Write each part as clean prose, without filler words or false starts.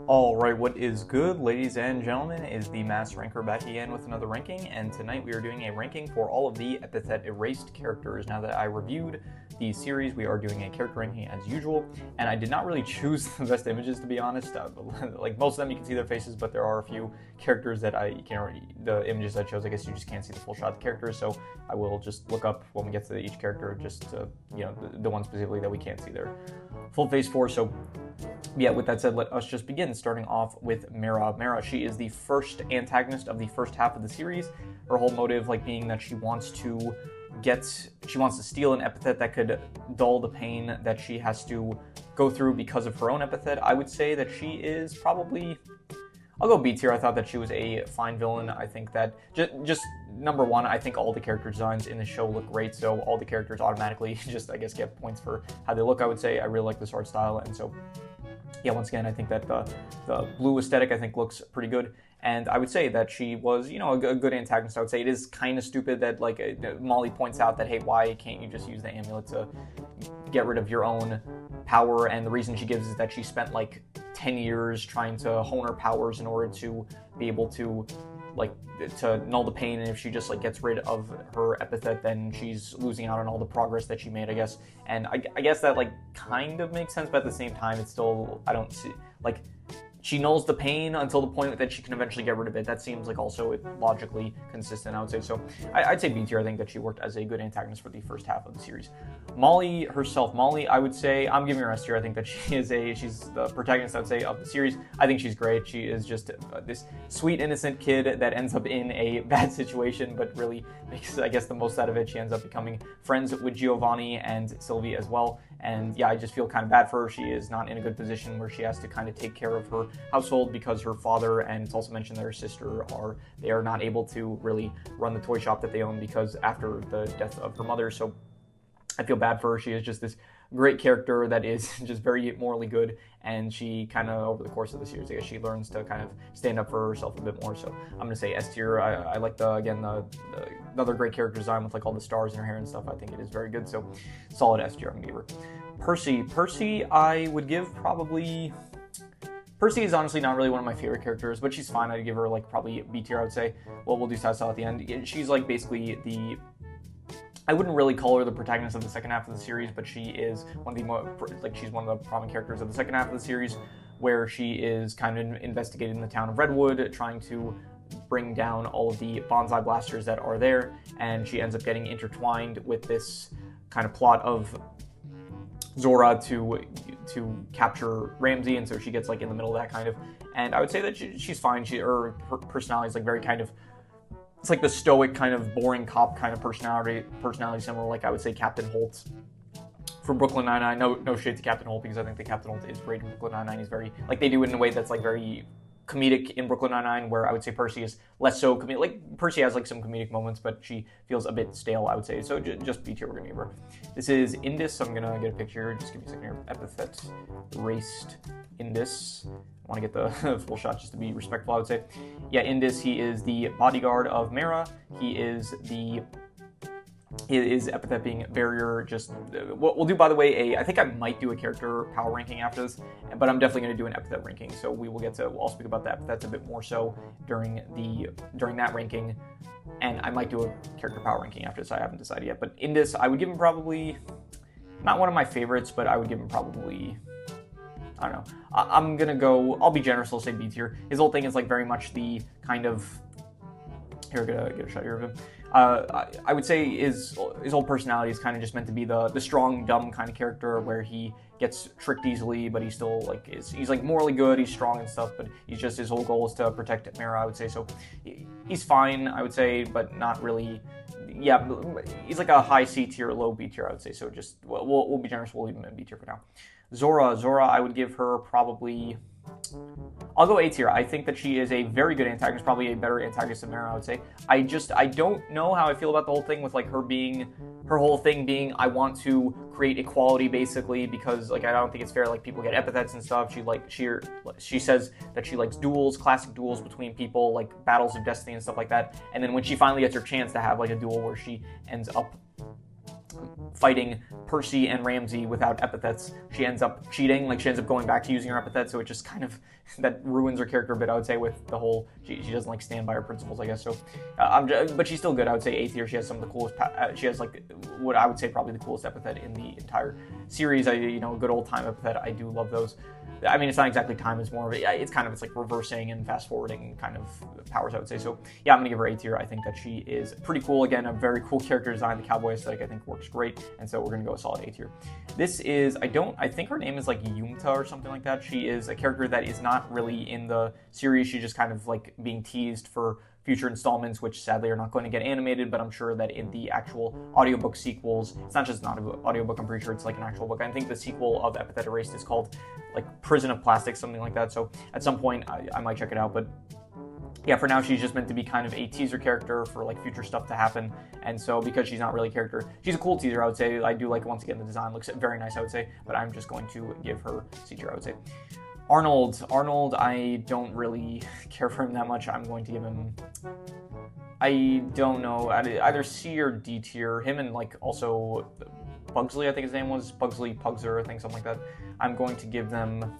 Alright, what is good, ladies and gentlemen, is the Mass Ranker back again with another ranking, and tonight we are doing a ranking for all of the Epithet erased characters. Now that I reviewed the series, we are doing a character ranking as usual, and I did not really choose the best images, to be honest. Like most of them you can see their faces, but there are a few characters that the images I chose, I guess you just can't see the full shot of the characters, so I will just look up when we get to each character, just to, the one specifically that we can't see their full face for. So yeah, with that said, let us just begin, starting off with Mara. Mara, she is the first antagonist of the first half of the series. Her whole motive, being that she wants to steal an epithet that could dull the pain that she has to go through because of her own epithet. I would say that she is probably, I'll go B tier. I thought that she was a fine villain. I think that just number one, I think all the character designs in the show look great, so all the characters automatically just, I guess, get points for how they look. I would say I really like this art style, and so yeah, once again, I think that the blue aesthetic, I think, looks pretty good. And I would say that she was, a good antagonist. I would say it is kind of stupid that, Molly points out that, hey, why can't you just use the amulet to get rid of your own power? And the reason she gives is that she spent, 10 years trying to hone her powers in order to be able to, to null the pain, and if she just gets rid of her epithet, then she's losing out on all the progress that she made, I guess. And I guess that kind of makes sense, but at the same time, it's still, I don't see, she nulls the pain until the point that she can eventually get rid of it. That seems also logically consistent, I would say. So I'd say B tier. I think that she worked as a good antagonist for the first half of the series. Molly herself, I would say, I'm giving her S tier. I think that she's the protagonist, I would say, of the series. I think she's great. She is just this sweet, innocent kid that ends up in a bad situation, but really makes, I guess, the most out of it. She ends up becoming friends with Giovanni and Sylvie as well. And yeah, I just feel kind of bad for her. She is not in a good position where she has to kind of take care of her household because her father, and it's also mentioned that her sister, they are not able to really run the toy shop that they own because after the death of her mother. So I feel bad for her. She is just this great character that is just very morally good, and she kind of, over the course of the series, I guess she learns to kind of stand up for herself a bit more. So I'm going to say S tier. I like the another great character design with all the stars in her hair and stuff. I think it is very good. So solid S tier I'm going to give her. Percy, I would give probably... Percy is honestly not really one of my favorite characters, but she's fine. I'd give her probably B tier, I would say. Well, we'll do Sassel at the end. She's basically the... I wouldn't really call her the protagonist of the second half of the series, but she is one of the more, she's one of the prominent characters of the second half of the series, where she is kind of investigating the town of Redwood, trying to bring down all of the bonsai blasters that are there, and she ends up getting intertwined with this kind of plot of Zora to capture Ramsey, and so she gets in the middle of that kind of, and I would say that she's fine. Her personality is very kind of, it's the stoic kind of boring cop kind of personality similar, I would say, Captain Holt from Brooklyn Nine-Nine. No shade to Captain Holt, because I think that Captain Holt is great in Brooklyn Nine-Nine. He's very, they do it in a way that's very comedic in Brooklyn Nine-Nine, where I would say Percy is less so comedic. Percy has some comedic moments, but she feels a bit stale, I would say. So just B tier, we're gonna give her. This is Indus. I'm gonna get a picture. Just give me a second here. Epithet erased Indus. I want to get the full shot just to be respectful, I would say. Yeah, Indus, he is the bodyguard of Mara. He is Epithet being barrier. Just we'll do, by the way, I think I might do a character power ranking after this, but I'm definitely going to do an epithet ranking. So I'll speak about the epithets a bit more so during that ranking, and I might do a character power ranking after this. I haven't decided yet, but Indus, I would give him probably not one of my favorites, but I would give him probably, I don't know. I'll be generous. I'll say B tier. His whole thing is very much the kind of, here, I'm gonna get a shot here of him. I would say his whole personality is kind of just meant to be the strong, dumb kind of character where he gets tricked easily, but he's still he's morally good, he's strong and stuff, but his whole goal is to protect Mara, I would say. So he's fine, I would say, but not really. Yeah, he's a high C tier, low B tier, I would say. So just we'll be generous. We'll leave him in B tier for now. Zora, I would give her probably, I'll go A tier. I think that she is a very good antagonist, probably a better antagonist than Mara, I would say. I don't know how I feel about the whole thing with her whole thing being, I want to create equality, basically, because I don't think it's fair people get epithets and stuff. She says that she likes duels, classic duels between people, battles of destiny and stuff like that. And then when she finally gets her chance to have a duel where she ends up fighting Percy and Ramsey without epithets. She ends up cheating, like she ends up going back to using her epithet, so it just kind of, that ruins her character a bit, I would say, with the whole, she doesn't like stand by her principles, I guess, so, but she's still good. I would say A tier. She has some of the coolest, she has like, what I would say probably the coolest epithet in the entire series. You know, good old time epithet, I do love those. I mean, it's not exactly time, it's more of it's kind of, it's like reversing and fast forwarding kind of powers, I would say. So yeah, I'm gonna give her A tier. I think that she is pretty cool. Again, a very cool character design. The cowboy aesthetic I think works great, and so we're gonna go a solid A tier. This is, I think her name is like Yumta or something like that. She is a character that is not really in the series. She's just kind of like being teased for future installments, which sadly are not going to get animated, but I'm sure that in the actual audiobook sequels, it's not just an audiobook, I'm pretty sure it's like an actual book. I think the sequel of Epithet Erased is called like Prison of Plastic, something like that, so at some point I might check it out, but yeah, for now she's just meant to be kind of a teaser character for like future stuff to happen, and so because she's not really a character, she's a cool teaser, I would say. I do like, once again, the design looks very nice, I would say, but I'm just going to give her C tier, I would say. Arnold, I don't really care for him that much. I'm going to give him, I don't know, either C or D tier. Him and like also Bugsley, I think his name was, Pugser, I think, something like that. I'm going to give them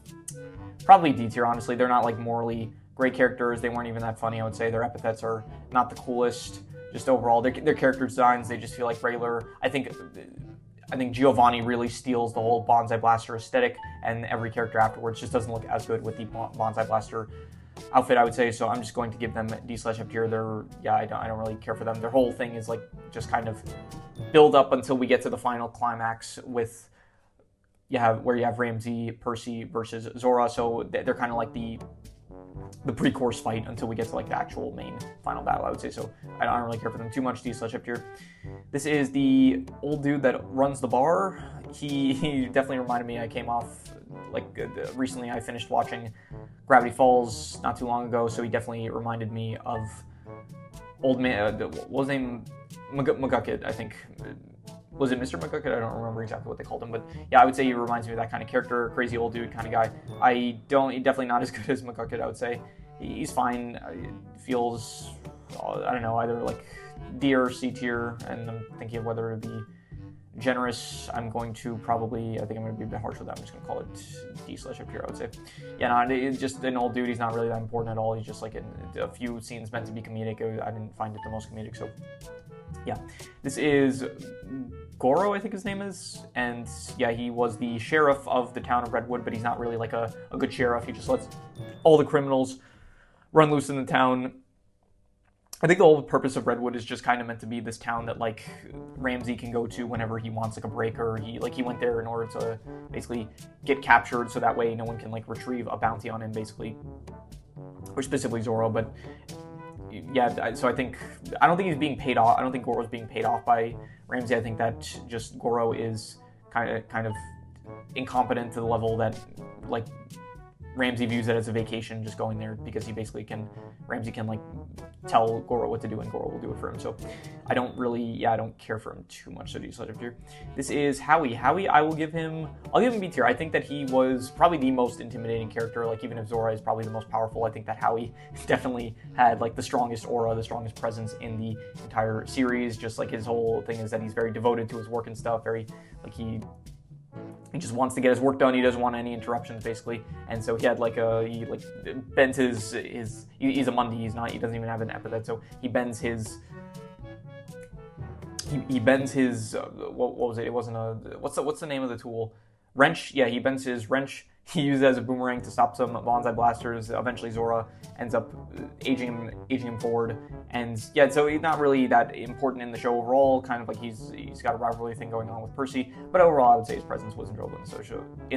probably D tier, honestly. They're not like morally great characters. They weren't even that funny, I would say. Their epithets are not the coolest. Just overall, their character designs, they just feel like regular. I think Giovanni really steals the whole Bonsai Blaster aesthetic, and every character afterwards just doesn't look as good with the Bonsai Blaster outfit, I would say. So I'm just going to give them D/F tier. I don't really care for them. Their whole thing is like just kind of build up until we get to the final climax with where you have Ramsey, Percy versus Zora. So they're kind of like the pre-course fight until we get to like the actual main final battle, I would say. So I don't really care for them too much. D/F tier. This is the old dude that runs the bar. He definitely reminded me. I came off like recently. I finished watching Gravity Falls not too long ago, so he definitely reminded me of old man. What was his name? McGucket, I think. Was it Mr. McGucket? I don't remember exactly what they called him, but yeah, I would say he reminds me of that kind of character, crazy old dude kind of guy. He's definitely not as good as McGucket, I would say. He's fine. It feels, I don't know, either like D or C tier, and I'm thinking of whether to be generous. I'm going to probably, I think I'm going to be a bit harsh with that. I'm just going to call it D/F tier, I would say. Yeah, no, it's just an old dude. He's not really that important at all. He's just like in a few scenes meant to be comedic. I didn't find it the most comedic, so yeah. This is Goro, I think his name is, and yeah, he was the sheriff of the town of Redwood, but he's not really like a good sheriff. He just lets all the criminals run loose in the town. I think the whole purpose of Redwood is just kind of meant to be this town that like Ramsey can go to whenever he wants like a break, or he went there in order to basically get captured, so that way no one can like retrieve a bounty on him, basically, or specifically Zoro. But yeah, so I don't think he's being paid off. I don't think Goro's being paid off by Ramsey. I think that just Goro is kind of incompetent to the level that like Ramsey views it as a vacation, just going there because he basically Ramsey can like tell Goro what to do and Goro will do it for him. So I don't care for him too much. So D/F tier. This is Howie. I'll give him B tier. I think that he was probably the most intimidating character. Like, even if Zora is probably the most powerful, I think that Howie definitely had like the strongest aura, the strongest presence in the entire series. Just like his whole thing is that he's very devoted to his work and stuff. Very like he just wants to get his work done. He doesn't want any interruptions, basically. And so he had he bends his he's a Mundi. He doesn't even have an epithet. So he bends his what was it? It wasn't a what's the name of the tool? Wrench. Yeah, he bends his wrench. He uses it as a boomerang to stop some bonsai blasters. Eventually, Zora ends up aging him forward, and yeah, so he's not really that important in the show overall. Kind of like he's got a rivalry thing going on with Percy, but overall, I would say his presence was enjoyable in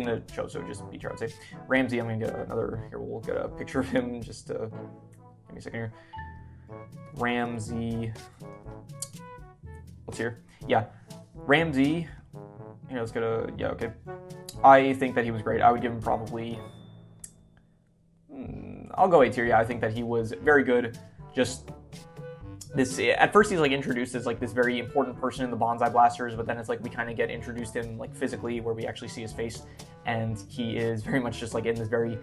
the show. So just B tier, I would say. Ramsey, I'm gonna get another. Here, we'll get a picture of him. Just give me a second here. Ramsey. What's here? Yeah, Ramsey. Here, let's get a. Yeah, okay. I think that he was great. I would give him probably... I'll go A tier. Yeah, I think that he was very good. Just this... At first, he's like introduced as like this very important person in the Bonsai Blasters, but then it's like we kind of get introduced to him like physically, where we actually see his face, and he is very much just like in this very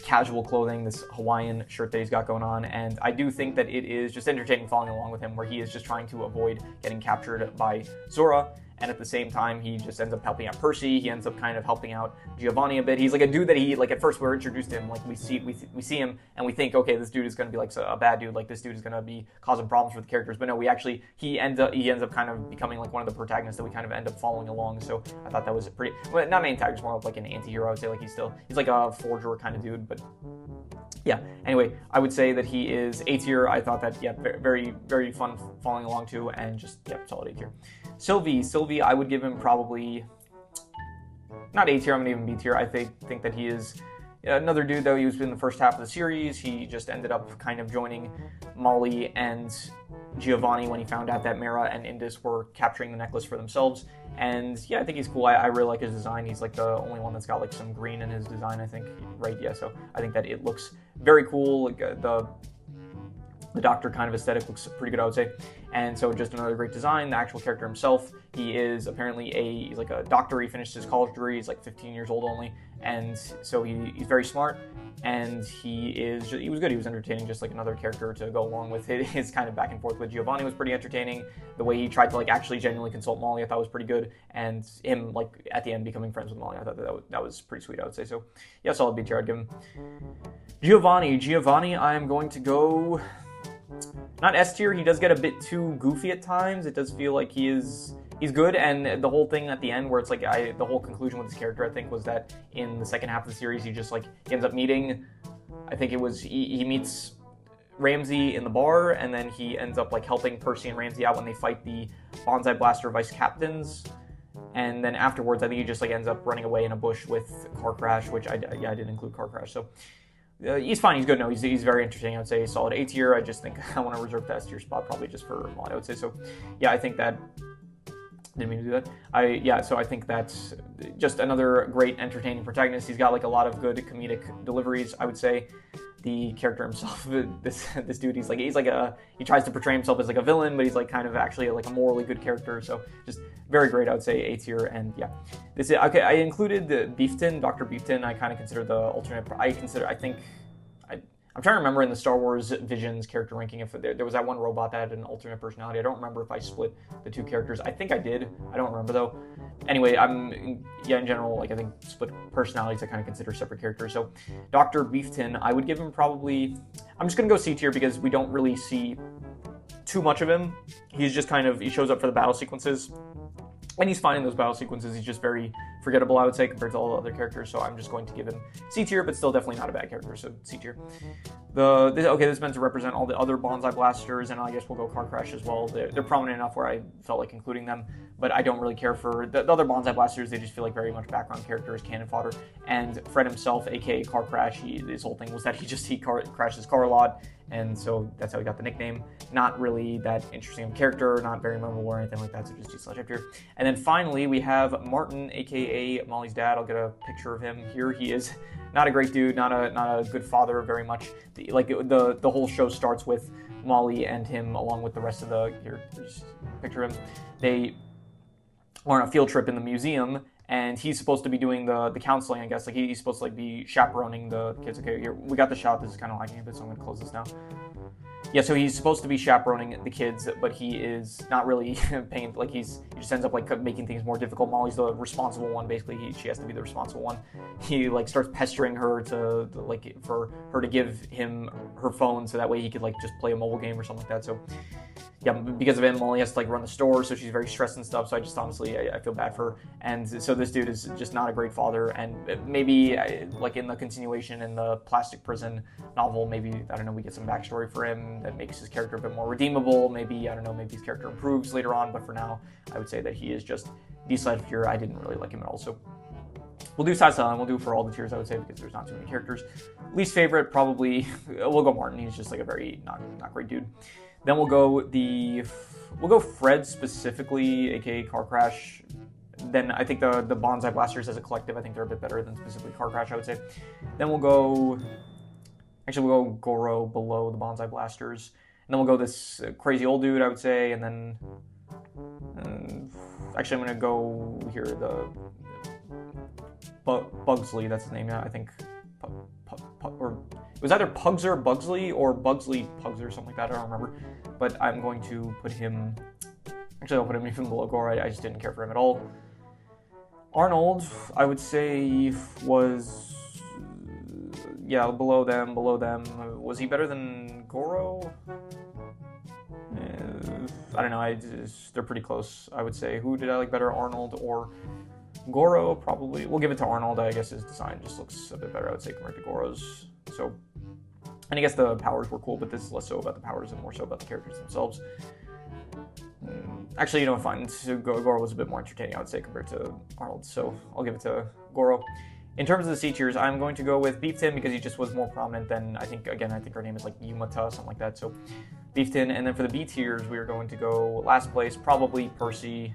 casual clothing, this Hawaiian shirt that he's got going on, and I do think that it is just entertaining following along with him, where he is just trying to avoid getting captured by Zora. and at the same time, he just ends up helping out Percy. He ends up kind of helping out Giovanni a bit. He's like a dude that he, like, at first we're introduced to him, like, we see him, and we think, okay, this dude is going to be, like, a bad dude, like, this dude is going to be causing problems for the characters, but no, he ends up kind of becoming, like, one of the protagonists that we kind of end up following along, so I thought that was a pretty, well, not an antagonist, more of, like, an anti-hero, I would say, like, he's like a forger kind of dude, but yeah, anyway, I would say that he is A tier. I thought that, yeah, very, very fun following along too, and just, yeah, solid A tier. Sylvie, I would give him probably, not A tier, I'm gonna even B tier. I think that he is another dude, though. He was in the first half of the series. He just ended up kind of joining Molly and Giovanni when he found out that Mara and Indus were capturing the necklace for themselves. And yeah, I think he's cool. I really like his design. He's like the only one that's got like some green in his design, I think. Right? Yeah. So I think that it looks very cool. Like, the Doctor kind of aesthetic looks pretty good, I would say. And so just another great design. The actual character himself, he is apparently he's like a doctor. He finished his college degree. He's like 15 years old only. And so he's very smart. And he was good. He was entertaining, just like another character to go along with it. His kind of back and forth with Giovanni was pretty entertaining. The way he tried to like actually genuinely consult Molly, I thought was pretty good. And him like at the end becoming friends with Molly, I thought that was pretty sweet, I would say. So yeah, solid B tier, I'd give him. Giovanni, I'm going to go, not S tier. He does get a bit too goofy at times. It does feel like he's good, and the whole thing at the end where it's like the whole conclusion with this character, I think, was that in the second half of the series he just like he ends up meeting, I think it was he meets Ramsey in the bar, and then he ends up like helping Percy and Ramsey out when they fight the Bonsai Blaster vice captains, and then afterwards I think he just like ends up running away in a bush with Car Crash, which I did include Car Crash. So he's fine. He's good. No, he's very interesting. I would say solid A tier. I just think I want to reserve the S tier spot probably just for Molly, I would say. So yeah, I think that. Didn't mean to do that. So I think that's just another great, entertaining protagonist. He's got like a lot of good comedic deliveries, I would say. The character himself, this dude, he tries to portray himself as like a villain, but he's like kind of actually like a morally good character. So just very great, I would say A tier. And yeah, this is okay. I included the Beefton, Dr. Beefton. I kind of consider the alternate. I'm trying to remember in the Star Wars Visions character ranking if there was that one robot that had an alternate personality. I don't remember if I split the two characters. I think I did. I don't remember though. Anyway, in general, like I think split personalities I kind of consider separate characters. So Dr. Beefton, I would give him probably, I'm just going to go C tier because we don't really see too much of him. He's just kind of, he shows up for the battle sequences. And he's fine in those battle sequences. He's just very forgettable, I would say, compared to all the other characters. So I'm just going to give him C tier, but still definitely not a bad character. So C tier. This is meant to represent all the other Bonsai Blasters, and I guess we'll go Car Crash as well. They're prominent enough where I felt like including them, but I don't really care for the other Bonsai Blasters. They just feel like very much background characters, cannon fodder. And Fred himself, aka Car Crash, his whole thing was that he crashed his car a lot. And so that's how he got the nickname. Not really that interesting of a character, not very memorable or anything like that, so just D/F tier. And then finally, we have Martin, aka Molly's dad. I'll get a picture of him here. He is not a great dude, not a good father very much. The whole show starts with Molly and him, along with the rest of just picture him. They are on a field trip in the museum, and he's supposed to be doing the counseling, I guess. Like he's supposed to like be chaperoning the kids. Okay, here we got the shot. This is kind of lagging a bit, so I'm gonna close this now. Yeah, so he's supposed to be chaperoning the kids, but he is not really paying. Like he just ends up like making things more difficult. Molly's the responsible one, basically. She has to be the responsible one. He like starts pestering her for her to give him her phone so that way he could like just play a mobile game or something like that. So yeah, because of him, Molly has to like run the store, so she's very stressed and stuff. So I just honestly, I feel bad for her. And so this dude is just not a great father. And maybe like in the continuation in the Plastic Prison novel, maybe, I don't know, we get some backstory for him that makes his character a bit more redeemable. Maybe, I don't know, maybe his character improves later on. But for now, I would say that he is just D/F tier. I didn't really like him at all. So we'll do Side and we'll do for all the tiers, I would say, because there's not too many characters. Least favorite, probably, we'll go Martin. He's just like a very not great dude. Then we'll go Fred specifically, aka Car Crash. Then I think the Bonsai Blasters as a collective, I think they're a bit better than specifically Car Crash, I would say. Then we'll go Goro below the Bonsai Blasters. And then we'll go this crazy old dude, I would say. And then, actually I'm going to go here, the Bugsley, that's his name, yeah, I think. Or it was either Pugser Bugsley or Bugsley Pugser, something like that, I don't remember. But I'm going to put him Actually, I'll put him even below Gore. I just didn't care for him at all. Arnold, I would say, was, yeah, below them. Was he better than Goro? I don't know. They're pretty close, I would say. Who did I like better, Arnold or Goro? Probably. We'll give it to Arnold. I guess his design just looks a bit better, I would say, compared to Goro's. So, and I guess the powers were cool, but this is less so about the powers and more so about the characters themselves. Actually, you know what, fine. Goro was a bit more entertaining, I would say, compared to Arnold, so I'll give it to Goro. In terms of the C tiers, I'm going to go with Beeftin because he just was more prominent than, I think her name is like Yumata, something like that, so Beeftin. And then for the B tiers, we are going to go last place, probably Percy.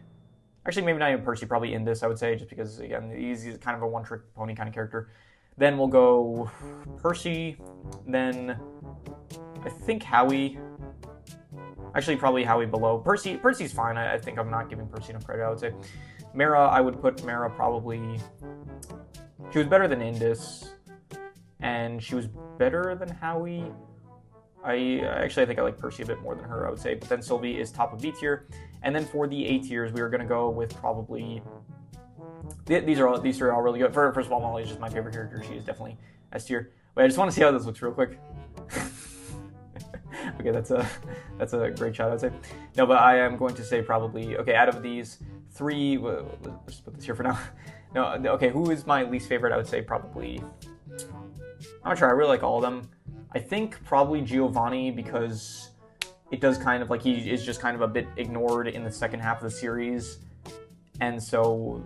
Actually, maybe not even Percy, probably Indus, I would say, just because, again, he's kind of a one-trick pony kind of character. Then we'll go Percy, then I think Howie. Actually, probably Howie below. Percy's fine. I think I'm not giving Percy enough credit, I would say. Mara, I would put Mara probably... She was better than Indus, and she was better than Howie. I think I like Percy a bit more than her, I would say. But then Sylvie is top of B tier. And then for the A tiers, we are going to go with probably... These three are all really good. First of all, Molly is just my favorite character. She is definitely S tier. Wait, I just want to see how this looks real quick. Okay, that's a great shot, I'd say. No, but I am going to say probably, okay, out of these three, let's put this here for now. No, okay, who is my least favorite? I would say probably, I'm not sure, I really like all of them. I think probably Giovanni, because it does kind of, like, he is just kind of a bit ignored in the second half of the series. And so,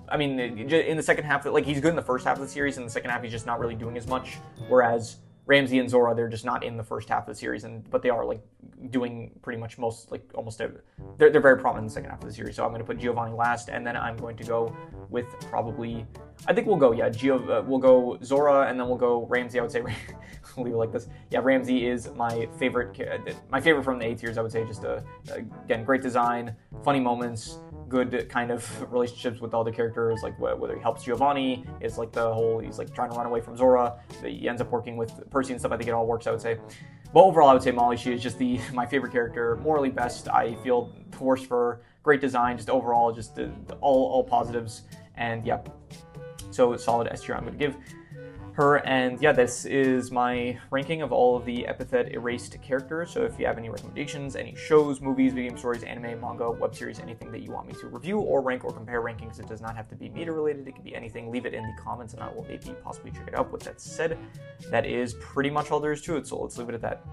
I mean, in the second half, like, he's good in the first half of the series, and in the second half he's just not really doing as much, whereas Ramsey and Zora, they're just not in the first half of the series, but they are, like, doing pretty much almost every, they're very prominent in the second half of the series. So I'm going to put Giovanni last, and then I'm going to go with probably, I think we'll go, yeah, we'll go Zora, and then we'll go Ramsey. I would say, we'll leave it like this. Yeah, Ramsey is my favorite from the A tiers, I would say. Just, again, great design, funny moments, good kind of relationships with all the characters, like whether he helps Giovanni, it's like the whole, he's like trying to run away from Zora, he ends up working with Percy and stuff. I think it all works, I would say. But overall, I would say Molly, she is just my favorite character, morally best. I feel the worst for her. Great design, just overall, just all positives. And yeah, so solid S tier I'm going to give her. And yeah, this is my ranking of all of the Epithet erased characters. So if you have any recommendations, any shows, movies, video game stories, anime, manga, web series, anything that you want me to review or rank or compare rankings, it does not have to be media related. It can be anything. Leave it in the comments and I will maybe possibly check it out. With that said, that is pretty much all there is to it. So let's leave it at that.